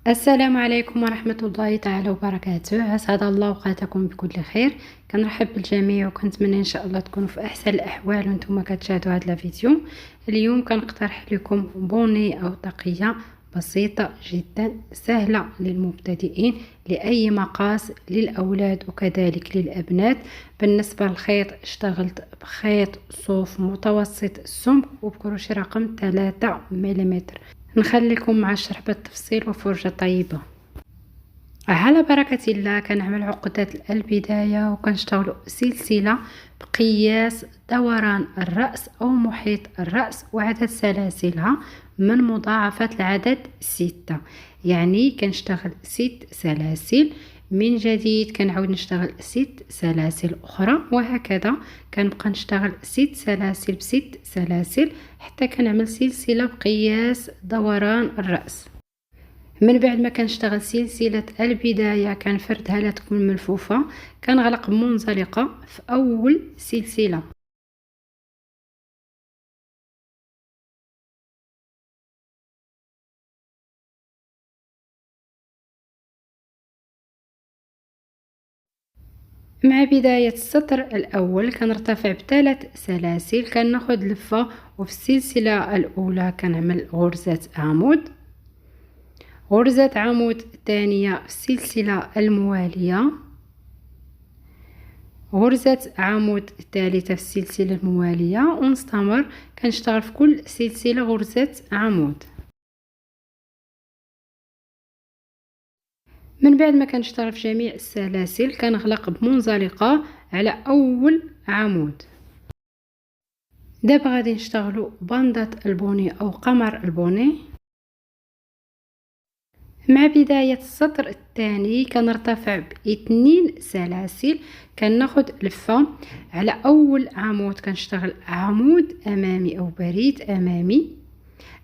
السلام عليكم ورحمة الله تعالى وبركاته. أسعد الله أوقاتكم بكل خير. كنرحب بالجميع وكنتمنى إن شاء الله تكونوا في أحسن الأحوال وانتم كتشاهدوا هذا الفيديو. اليوم كنقترح لكم بوني أو طاقية بسيطة جدا سهلة للمبتدئين لأي مقاس للأولاد وكذلك للأبنات. بالنسبة للخيط اشتغلت بخيط صوف متوسط السمك وبكروشي رقم 3 ملم. نخليكم مع الشرح بالتفصيل وفرجة طيبة. على بركة الله كنعمل عقدة البداية وكنشتغلوا سلسلة بقياس دوران الرأس أو محيط الرأس وعدد سلاسلها من مضاعفات العدد 6، يعني كنشتغل 6 سلاسل من جديد كنعاود نشتغل 6 سلاسل أخرى وهكذا كنبقى نشتغل 6 سلاسل ب6 سلاسل حتى كنعمل سلسلة بقياس دوران الرأس. من بعد ما كنشتغل سلسلة البداية كنفردها لا تكون ملفوفة، كنغلق منزلقة في أول سلسلة. مع بداية السطر الأول كنرتفع ب3 سلاسل، كناخد لفة وفي السلسلة الأولى كنعمل غرزة عمود، غرزة عمود الثانية في السلسلة الموالية، غرزة عمود الثالثة في السلسلة الموالية، ونستمر كنشتغل في كل سلسلة غرزة عمود. من بعد ما كنشتغل في جميع السلاسل كنغلق بمنزلقة على أول عمود. دابا غادي نشتغلوا بندة البوني أو قمر البوني. مع بداية السطر الثاني كنرتفع ب2 سلاسل، كناخد لفة على أول عمود كنشتغل عمود أمامي أو بريد أمامي،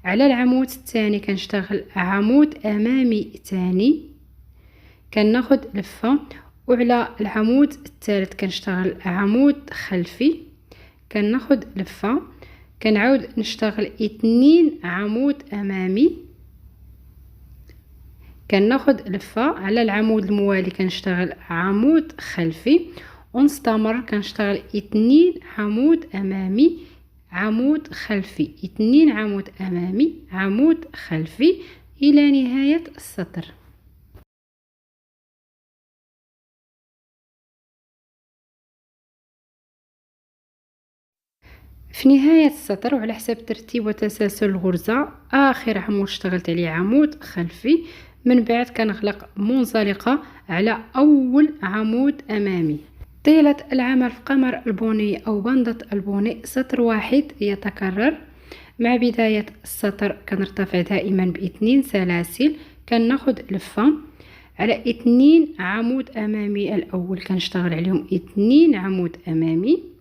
على العمود الثاني كنشتغل عمود أمامي ثاني، كناخد لفة، وعلى العمود الثالث كنشتغل عمود خلفي، كناخد لفة، كنعاود نشتغل 2 عمود أمامي، كناخد لفة، على العمود الموالي كنشتغل عمود خلفي، ونستمر كنشتغل 2 عمود أمامي عمود خلفي 2 عمود أمامي عمود خلفي إلى نهاية السطر. في نهاية السطر وعلى حسب ترتيب وتسلسل الغرزة آخر عمود اشتغلت عليه عمود خلفي، من بعد كنغلق منزلقة على أول عمود أمامي. طيلة العمل في قمر البوني أو بندة البوني سطر واحد يتكرر. مع بداية السطر كنرتفع دائما ب2 سلاسل، كناخد لفة، على 2 عمود أمامي الأول كنشتغل عليهم 2 عمود أمامي،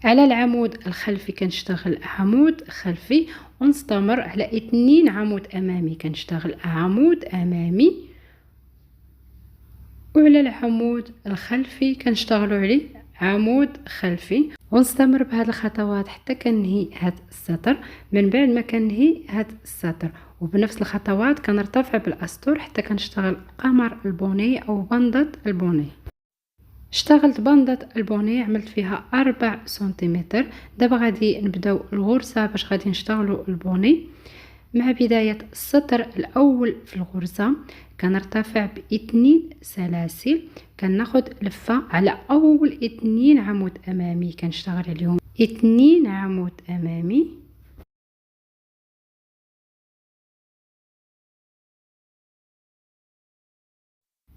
على العمود الخلفي كنشتغل عمود خلفي، ونستمر على 2 عمود أمامي كنشتغل عمود أمامي، وعلى العمود الخلفي كنشتغلوا عليه عمود خلفي، ونستمر بهذه الخطوات حتى كنهي هذا السطر. من بعد ما كنهي هذا السطر وبنفس الخطوات كنرتفع بالأسطر حتى كنشتغل قمر البوني أو بندة البوني. اشتغلت بندة البوني عملت فيها 4 سنتيمتر. دابا غادي نبداو الغرزة باش غادي نشتغلوا البوني. مع بداية السطر الأول في الغرزة كنرتفع ب2 سلاسل، كناخد لفة على أول 2 عمود أمامي كنشتغل عليهم 2 عمود أمامي،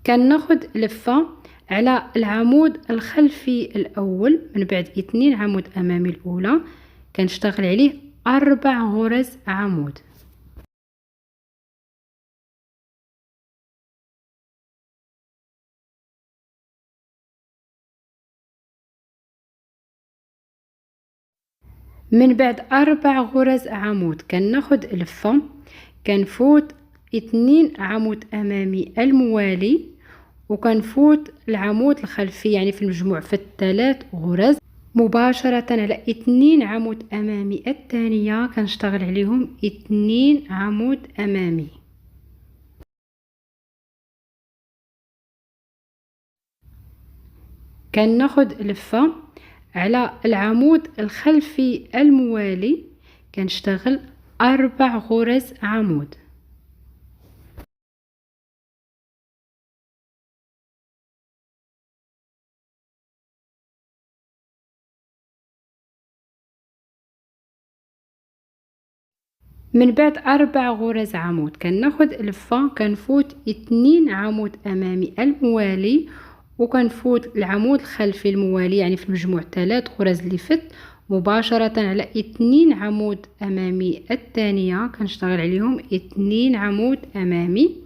كناخد لفة على العمود الخلفي الأول، من بعد 2 عمود أمامي الأولى كنشتغل عليه 4 غرز عمود. من بعد 4 غرز عمود كناخد لفة، كنفوت 2 عمود أمامي الموالي، وكنفوت العمود الخلفي يعني في المجموع في 3 غرز مباشرة على 2 عمود أمامي الثانية كنشتغل عليهم 2 عمود أمامي. كناخد لفة على العمود الخلفي الموالي، كنشتغل 4 غرز عمود. من بعد 4 غرز عمود كناخد لفة كنفوت 2 عمود امامي الموالي، وكنفوت العمود الخلفي الموالي، يعني في المجموع 3 غرز اللي فت مباشرة على 2 عمود امامي الثانية، كنشتغل عليهم 2 عمود امامي.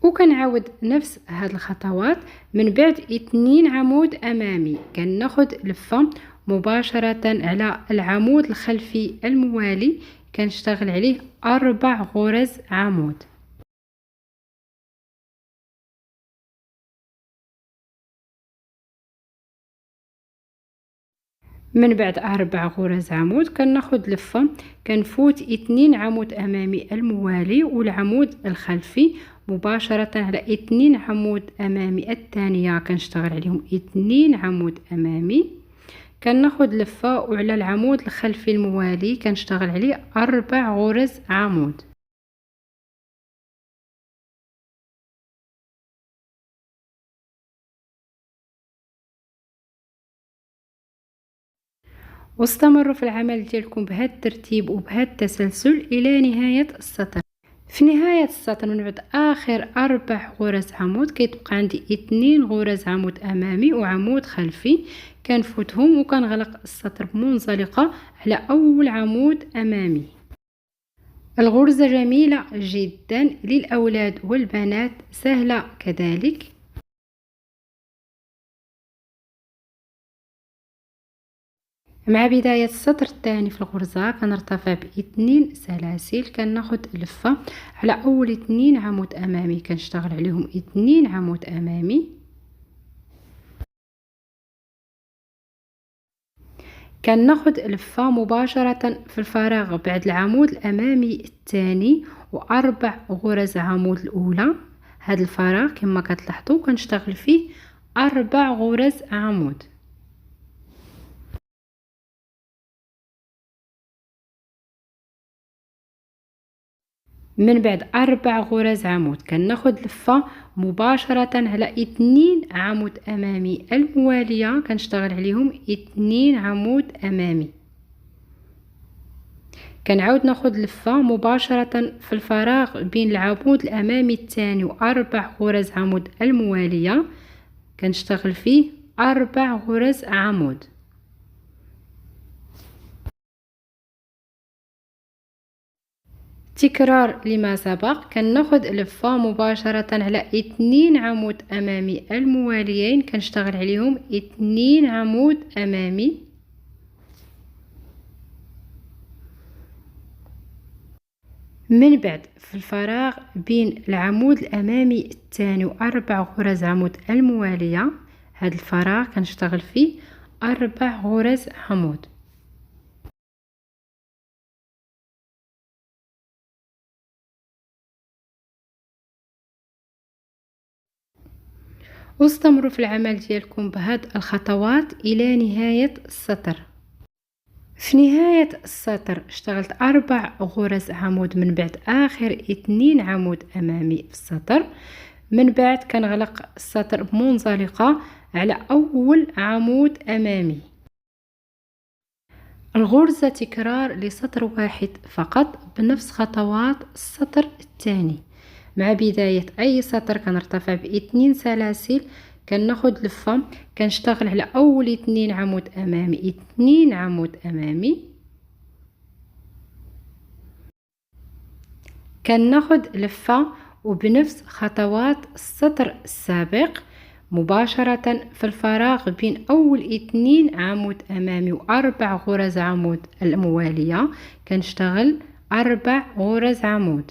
وكنعاود نفس هاد الخطوات. من بعد 2 عمود امامي كناخد لفة مباشرة على العمود الخلفي الموالي، كنشتغل عليه 4 غرز عمود. من بعد 4 غرز عمود كناخد لفة كنفوت 2 عمود امامي الموالي والعمود الخلفي مباشرة على 2 عمود امامي الثانية، كنشتغل عليهم 2 عمود امامي. كناخد لفة وعلى العمود الخلفي الموالي كنشتغل عليه 4 غرز عمود. واستمروا في العمل ديالكم بهذا الترتيب وبهذا التسلسل الى نهاية السطر. في نهاية السطر من بعد آخر 4 غرز عمود كيتبقى عندي 2 غرز عمود أمامي وعمود خلفي، كنفوتهم وكنغلق السطر بمنزلقة على أول عمود أمامي. الغرزة جميلة جدا للأولاد والبنات، سهلة كذلك. مع بداية السطر الثاني في الغرزة كنرتفع ب2 سلاسل، كناخد لفة على أول 2 عمود أمامي كنشتغل عليهم 2 عمود أمامي. كناخد لفة مباشرة في الفراغ بعد العمود الأمامي الثاني و4 غرز عمود الأولى. هاد الفراغ كما كتلاحظوا كنشتغل فيه 4 غرز عمود. من بعد 4 غرز عمود كناخد لفة مباشرة على 2 عمود أمامي الموالية، كنشتغل عليهم 2 عمود أمامي. كنعاود ناخد لفة مباشرة في الفراغ بين العمود الأمامي الثاني و4 غرز عمود الموالية، كنشتغل فيه 4 غرز عمود. تكرار لما سبق، كناخد لفة مباشرة على 2 عمود أمامي المواليين، كنشتغل عليهم 2 عمود أمامي. من بعد في الفراغ بين العمود الأمامي الثاني و4 غرز عمود الموالية، هذا الفراغ كنشتغل فيه 4 غرز عمود. واستمروا في العمل ديالكم بهاد الخطوات إلى نهاية السطر. في نهاية السطر اشتغلت 4 غرز عمود من بعد آخر 2 عمود أمامي في السطر. من بعد كنغلق السطر بمنزلقة على أول عمود أمامي. الغرزة تكرار لسطر واحد فقط بنفس خطوات السطر الثاني. مع بداية أي سطر كنرتفع ب2 سلاسل، كناخد لفة كنشتغل على أول 2 عمود أمامي 2 عمود أمامي. كناخد لفة وبنفس خطوات السطر السابق مباشرة في الفراغ بين أول 2 عمود أمامي و4 غرز عمود الموالية، كنشتغل 4 غرز عمود.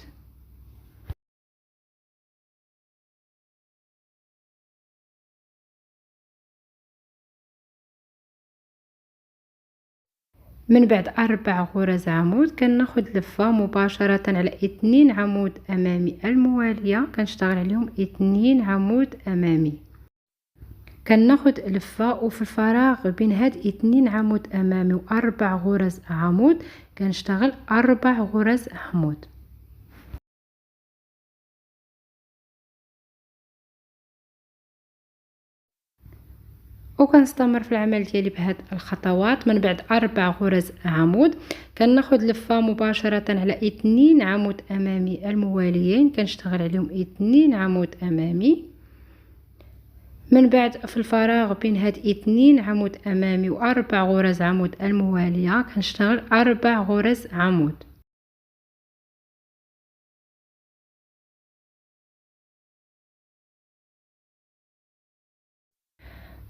من بعد 4 غرز عمود كناخد لفة مباشرة على 2 عمود امامي الموالية، كنشتغل عليهم 2 عمود امامي. كناخد لفة وفي الفراغ بين هاد 2 عمود امامي و4 غرز عمود كنشتغل 4 غرز عمود. وكنستمر في العمل ديالي بهاد الخطوات. من بعد 4 غرز عمود كناخد لفة مباشرة على 2 عمود امامي المواليين كنشتغل عليهم 2 عمود امامي. من بعد في الفراغ بين هاد 2 عمود امامي و4 غرز عمود الموالية كنشتغل 4 غرز عمود.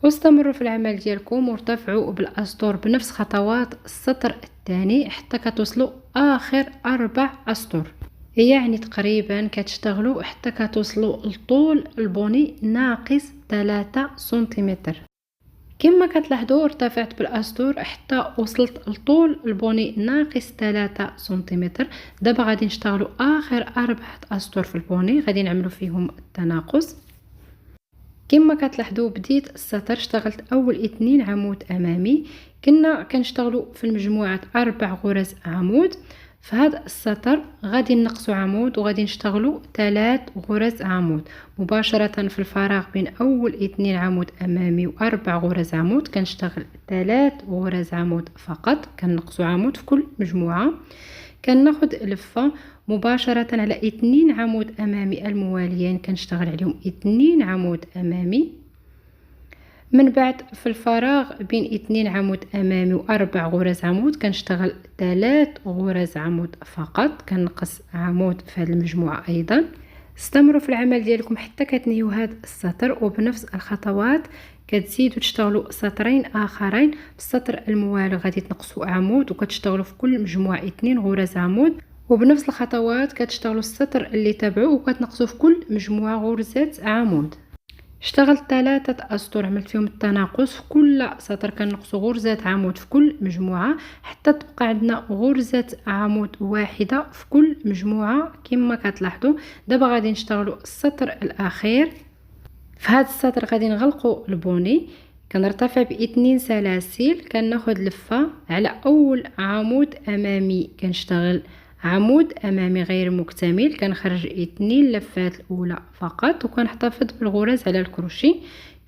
واستمروا في العمل ديالكم وارتفعوا بالاسطر بنفس خطوات السطر الثاني حتى كتوصلوا اخر 4 اسطر، يعني تقريبا كتشتغلوا حتى كتوصلوا لطول البوني ناقص 3 سنتيمتر. كما كتلاحظوا ارتفعت بالاسطر حتى وصلت لطول البوني ناقص 3 سنتيمتر. دابا غادي نشتغلوا اخر 4 اسطر في البوني غادي نعملوا فيهم التناقص. كما كتلاحظوا بديت السطر اشتغلت اول 2 عمود امامي، كنا كنشتغلوا في المجموعه 4 غرز عمود. في هذا السطر غادي نقصوا عمود وغادي نشتغلوا 3 غرز عمود مباشره في الفراغ بين اول 2 عمود امامي و4 غرز عمود كنشتغل 3 غرز عمود فقط، كنقصوا عمود في كل مجموعه. كناخد لفه مباشرة على 2 عمود امامي المواليين كنشتغل عليهم 2 عمود امامي. من بعد في الفراغ بين 2 عمود امامي و4 غرز عمود كنشتغل 3 غرز عمود فقط، كنقص عمود في هذه المجموعة ايضا. استمروا في العمل ديالكم حتى كتنهيو هذا السطر وبنفس الخطوات كتزيدوا تشتغلوا سطرين اخرين. في السطر الموالي غادي تنقصوا عمود وكتشتغلوا في كل مجموعة 2 غرز عمود، وبنفس الخطوات كتشتغلوا السطر اللي تابعوه وكتنقصوا في كل مجموعة غرزة عمود. اشتغلت 3 اسطر عملت فيهم التناقص، في كل سطر كنقصوا غرزة عمود في كل مجموعة حتى تبقى عندنا غرزة عمود واحدة في كل مجموعة كما كتلاحظوا. دابا غادي نشتغلوا السطر الاخير. في هذا السطر غادي نغلقوا البوني، كنرتفع ب2 سلاسل، كناخد لفة على اول عمود امامي كنشتغل عمود امامي غير مكتمل، كنخرج 2 لفات الاولى فقط وكنحتفظ بالغرز على الكروشي.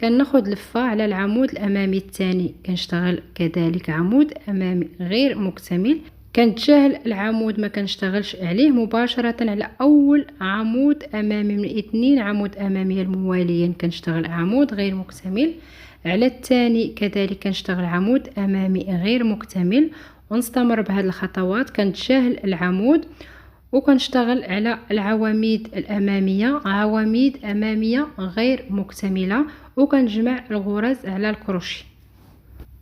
كناخد لفة على العمود الامامي الثاني كنشتغل كذلك عمود امامي غير مكتمل، كنتجاهل العمود ما كنشتغلش عليه مباشرة على اول عمود امامي من 2 عمود امامي المواليين كنشتغل عمود غير مكتمل. على الثاني كذلك كنشتغل عمود امامي غير مكتمل، ونستمر بهذه الخطوات. كنتجاهل العمود وكنشتغل على العواميد الاماميه عواميد اماميه غير مكتمله وكنجمع الغرز على الكروشي.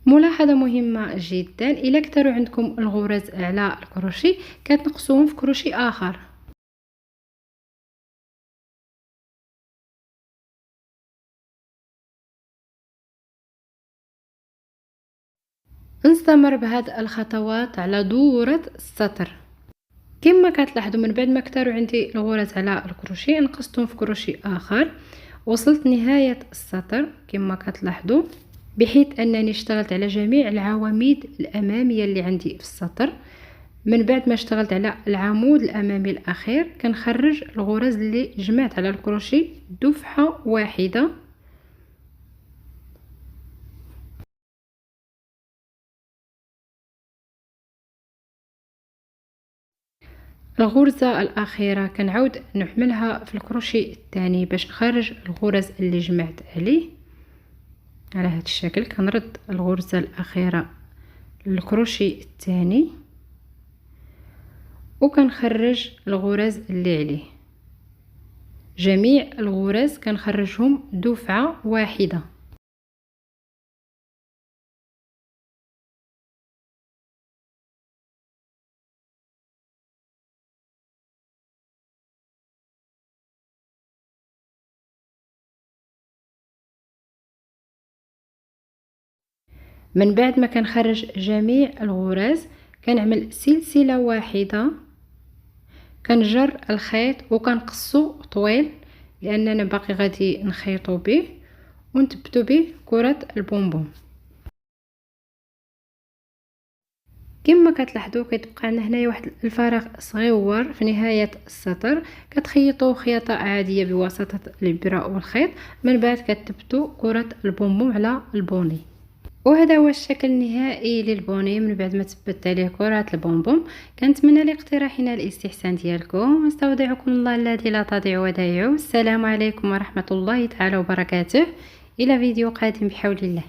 ملاحظه مهمه جدا، الا كثروا عندكم الغرز على الكروشي كتنقصوهم في كروشي اخر. نستمر بهذه الخطوات على دورة السطر. كما كتلاحظوا من بعد ما كثروا عندي الغرز على الكروشي نقصتهم في كروشي اخر، وصلت نهاية السطر كما كتلاحظوا بحيث انني اشتغلت على جميع العواميد الامامية اللي عندي في السطر. من بعد ما اشتغلت على العمود الامامي الاخير كنخرج الغرز اللي جمعت على الكروشي دفعة واحدة. الغرزة الأخيرة كنعاود نعملها في الكروشي الثاني باش نخرج الغرز اللي جمعت عليه. على هذا الشكل كنرد الغرزة الأخيرة للكروشي الثاني وكنخرج الغرز اللي عليه. جميع الغرز كنخرجهم دفعة واحدة. من بعد ما كنخرج جميع الغراز كنعمل سلسله واحده، كنجر الخيط وكنقصو طويل لاننا باقي غادي نخيطو به ونثبتو به كره البونبون. كما كتلاحظوا كتبقى عندنا هنايا واحد الفراغ صغيور في نهايه السطر، كتخيطوا خياطه عاديه بواسطه الابره والخيط، من بعد كتثبتوا كره البونبون على البوني. وهذا هو الشكل النهائي للبوني من بعد ما ثبت عليه كرات البونبون. كنتمنى لاقتراحنا الاستحسان ديالكم، استودعكم الله الذي لا تضيع ودائعه. السلام عليكم ورحمه الله تعالى وبركاته، الى فيديو قادم بحول الله.